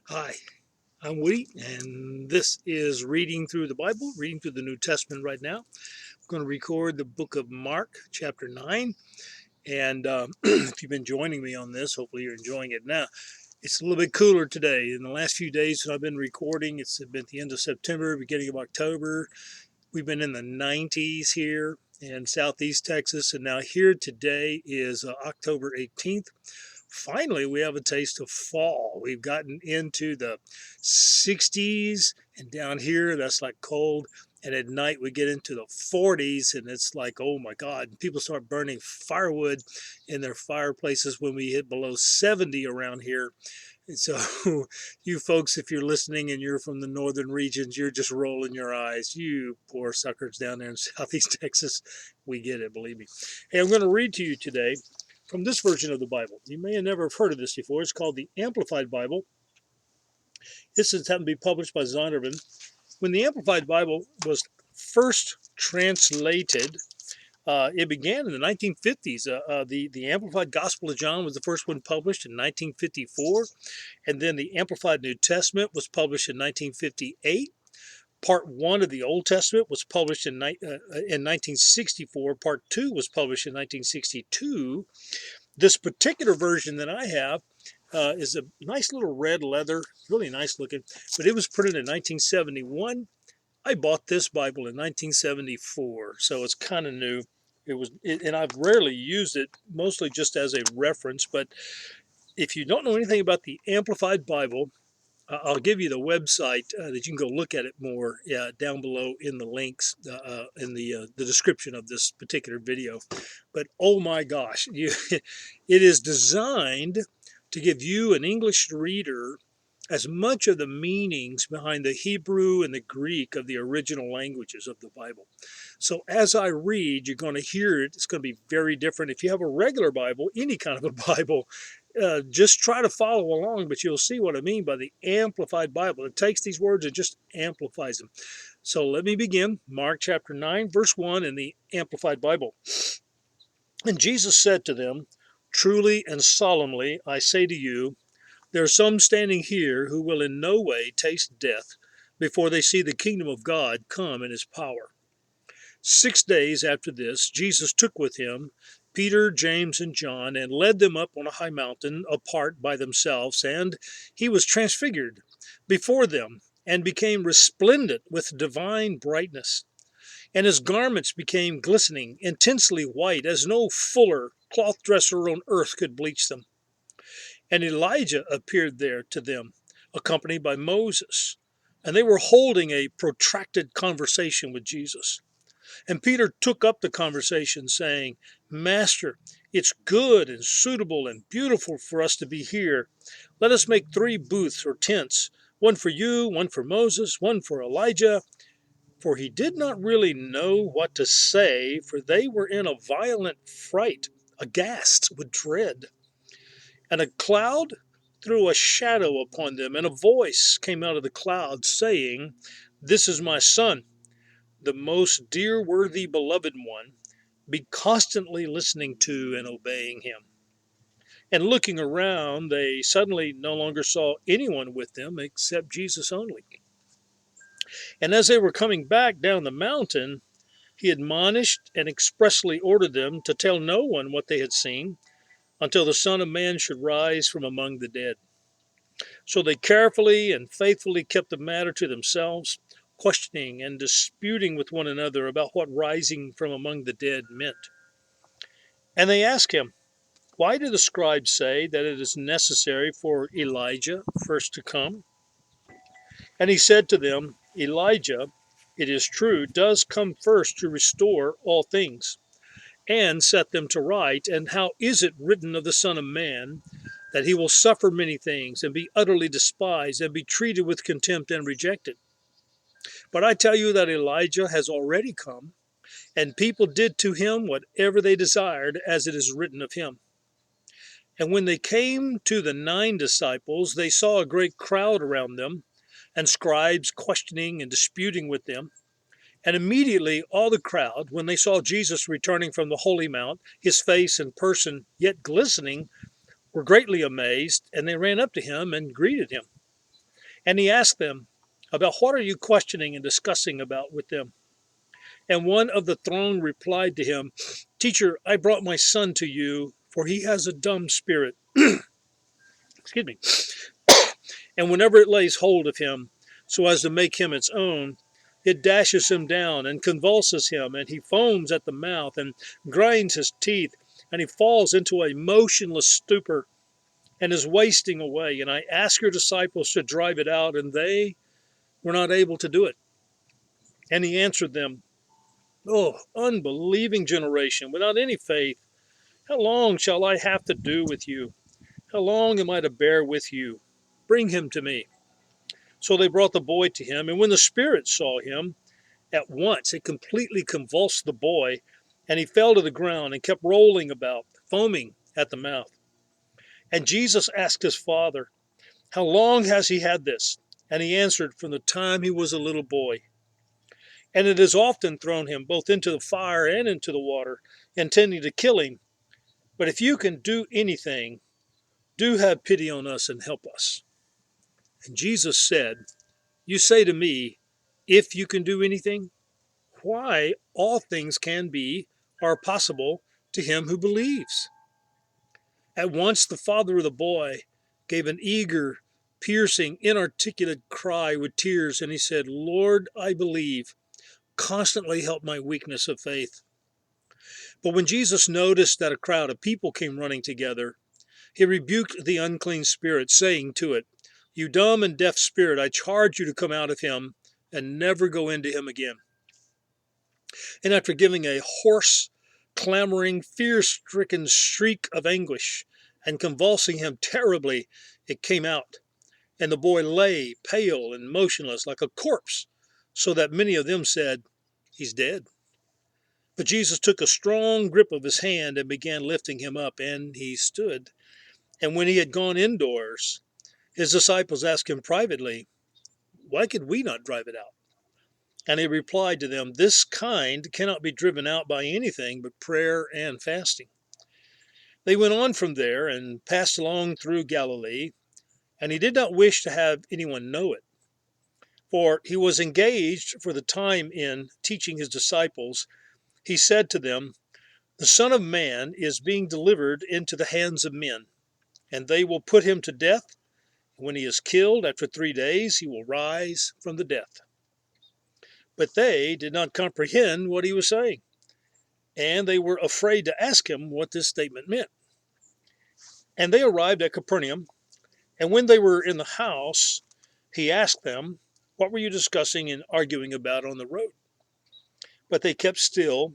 Hi, I'm Woody, and this is Reading Through the Bible, reading through the New Testament right now. I'm going to record the book of Mark, chapter 9. And if you've been joining me on this, hopefully you're enjoying it now. It's a little bit cooler today. In the last few days that I've been recording, it's been at the end of September, beginning of October. We've been in the 90s here in southeast Texas, and now here today is October 18th. Finally, we have a taste of fall. We've gotten into the 60s, and down here, that's like cold. And at night, we get into the 40s, and it's like, oh my God. People start burning firewood in their fireplaces when we hit below 70 around here. And so, you folks, if you're listening and you're from the northern regions, you're just rolling your eyes. You poor suckers down there in southeast Texas. We get it, believe me. Hey, I'm going to read to you today from this version of the Bible. You may have never heard of this before. It's called the Amplified Bible. This has happened to be published by Zondervan. When the Amplified Bible was first translated, it began in the 1950s. The Amplified Gospel of John was the first one published in 1954, and then the Amplified New Testament was published in 1958. Part 1 of the Old Testament was published in 1964. Part 2 was published in 1962. This particular version that I have is a nice little red leather, really nice looking, but it was printed in 1971. I bought this Bible in 1974, so it's kind of new. And I've rarely used it, mostly just as a reference. But if you don't know anything about the Amplified Bible, I'll give you the website that you can go look at it more down below in the links in the description of this particular video. But oh my gosh, it is designed to give you, an English reader, as much of the meanings behind the Hebrew and the Greek of the original languages of the Bible. So as I read, you're going to hear it. It's going to be very different. If you have a regular Bible, any kind of a Bible, just try to follow along, but you'll see what I mean by the Amplified Bible. It takes these words and just amplifies them. So let me begin. Mark chapter 9, verse 1 in the Amplified Bible. And Jesus said to them, "Truly and solemnly I say to you, there are some standing here who will in no way taste death before they see the kingdom of God come in his power." 6 days after this, Jesus took with him Peter, James, and John, and led them up on a high mountain apart by themselves, and he was transfigured before them, and became resplendent with divine brightness. And his garments became glistening, intensely white, as no fuller cloth dresser on earth could bleach them. And Elijah appeared there to them, accompanied by Moses, and they were holding a protracted conversation with Jesus. And Peter took up the conversation, saying, "Master, it's good and suitable and beautiful for us to be here. Let us make 3 booths or tents, one for you, one for Moses, one for Elijah." For he did not really know what to say, for they were in a violent fright, aghast with dread. And a cloud threw a shadow upon them, and a voice came out of the cloud, saying, "This is my son, the most dear, worthy, beloved one. Be constantly listening to and obeying him." And looking around, they suddenly no longer saw anyone with them except Jesus only. And as they were coming back down the mountain, he admonished and expressly ordered them to tell no one what they had seen until the Son of Man should rise from among the dead. So they carefully and faithfully kept the matter to themselves, questioning and disputing with one another about what rising from among the dead meant. And they asked him, "Why do the scribes say that it is necessary for Elijah first to come?" And he said to them, "Elijah, it is true, does come first to restore all things and set them to right. And how is it written of the Son of Man that he will suffer many things and be utterly despised and be treated with contempt and rejected? But I tell you that Elijah has already come, and people did to him whatever they desired, as it is written of him." And when they came to the 9 disciples, they saw a great crowd around them, and scribes questioning and disputing with them. And immediately all the crowd, when they saw Jesus returning from the Holy Mount, his face and person yet glistening, were greatly amazed, and they ran up to him and greeted him. And he asked them, about what are you questioning and discussing about with them? And one of the throng replied to him, Teacher, I brought my son to you, for he has a dumb spirit. Excuse me. And whenever it lays hold of him, so as to make him its own, it dashes him down and convulses him, and he foams at the mouth and grinds his teeth, and he falls into a motionless stupor and is wasting away. And I asked your disciples to drive it out, and they were not able to do it. And he answered them, Oh, unbelieving generation, without any faith, how long shall I have to do with you? How long am I to bear with you? Bring him to me. So they brought the boy to him, and when the spirit saw him, at once it completely convulsed the boy, and he fell to the ground and kept rolling about, foaming at the mouth. And Jesus asked his father, How long has he had this? And he answered, From the time he was a little boy. And it has often thrown him both into the fire and into the water, intending to kill him. But if you can do anything, do have pity on us and help us. And Jesus said, You say to me, if you can do anything? Why, all things can be, are possible to him who believes. At once the father of the boy gave an eager, piercing, inarticulate cry with tears, and he said, Lord, I believe. Constantly help my weakness of faith. But when Jesus noticed that a crowd of people came running together, he rebuked the unclean spirit, saying to it, You dumb and deaf spirit, I charge you to come out of him and never go into him again. And after giving a hoarse, clamoring, fear-stricken shriek of anguish and convulsing him terribly, it came out. And the boy lay pale and motionless like a corpse, so that many of them said, He's dead. But Jesus took a strong grip of his hand and began lifting him up, and he stood. And when he had gone indoors, his disciples asked him privately, Why could we not drive it out? And he replied to them, This kind cannot be driven out by anything but prayer and fasting. They went on from there and passed along through Galilee, and he did not wish to have anyone know it, for he was engaged for the time in teaching his disciples. He said to them, The Son of Man is being delivered into the hands of men, and they will put him to death. When he is killed, after 3 days, he will rise from the death. But they did not comprehend what he was saying, and they were afraid to ask him what this statement meant. And they arrived at Capernaum, and when they were in the house, he asked them, What were you discussing and arguing about on the road? But they kept still,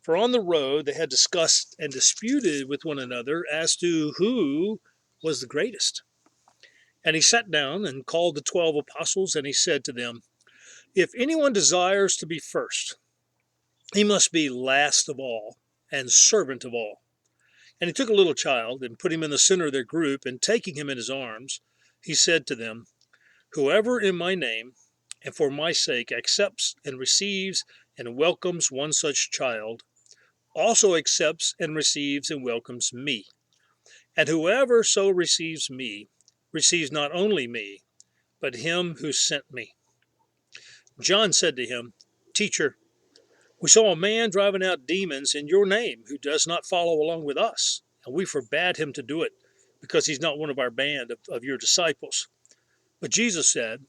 for on the road they had discussed and disputed with one another as to who was the greatest. And he sat down and called the 12 apostles, and he said to them, If anyone desires to be first, he must be last of all and servant of all. And he took a little child and put him in the center of their group, and taking him in his arms, he said to them, Whoever in my name and for my sake accepts and receives and welcomes one such child, also accepts and receives and welcomes me. And whoever so receives me, receives not only me, but him who sent me. John said to him, Teacher, we saw a man driving out demons in your name who does not follow along with us, and we forbade him to do it, because he's not one of our band of your disciples. But Jesus said,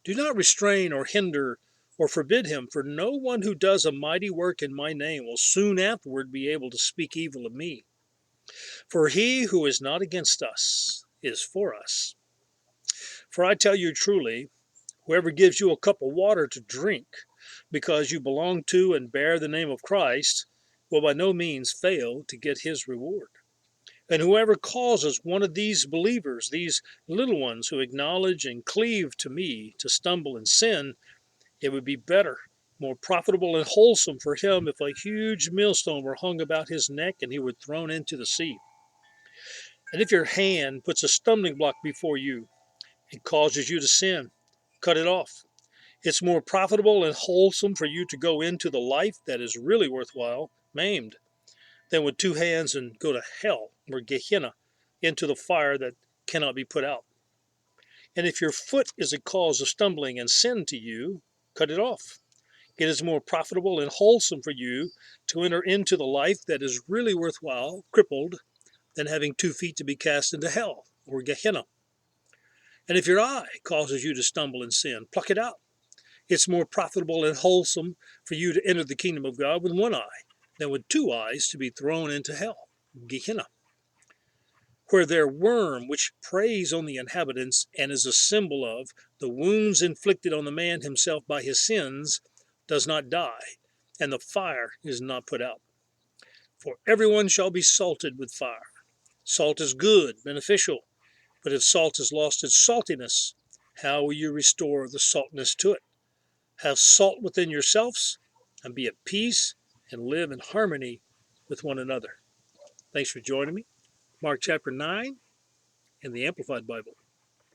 Do not restrain or hinder or forbid him, for no one who does a mighty work in my name will soon afterward be able to speak evil of me. For he who is not against us is for us. For I tell you truly, whoever gives you a cup of water to drink, because you belong to and bear the name of Christ, will by no means fail to get his reward. And whoever causes one of these believers, these little ones who acknowledge and cleave to me, to stumble and sin, it would be better, more profitable and wholesome for him if a huge millstone were hung about his neck and he were thrown into the sea. And if your hand puts a stumbling block before you and causes you to sin, cut it off. It's more profitable and wholesome for you to go into the life that is really worthwhile, maimed, than with 2 hands and go to hell, or Gehenna, into the fire that cannot be put out. And if your foot is a cause of stumbling and sin to you, cut it off. It is more profitable and wholesome for you to enter into the life that is really worthwhile, crippled, than having 2 feet to be cast into hell, or Gehenna. And if your eye causes you to stumble in sin, pluck it out. It's more profitable and wholesome for you to enter the kingdom of God with one eye than with 2 eyes to be thrown into hell, Gehenna, where their worm, which preys on the inhabitants and is a symbol of the wounds inflicted on the man himself by his sins, does not die, and the fire is not put out. For everyone shall be salted with fire. Salt is good, beneficial, but if salt has lost its saltiness, how will you restore the saltness to it? Have salt within yourselves, and be at peace, and live in harmony with one another. Thanks for joining me. Mark chapter 9 in the Amplified Bible.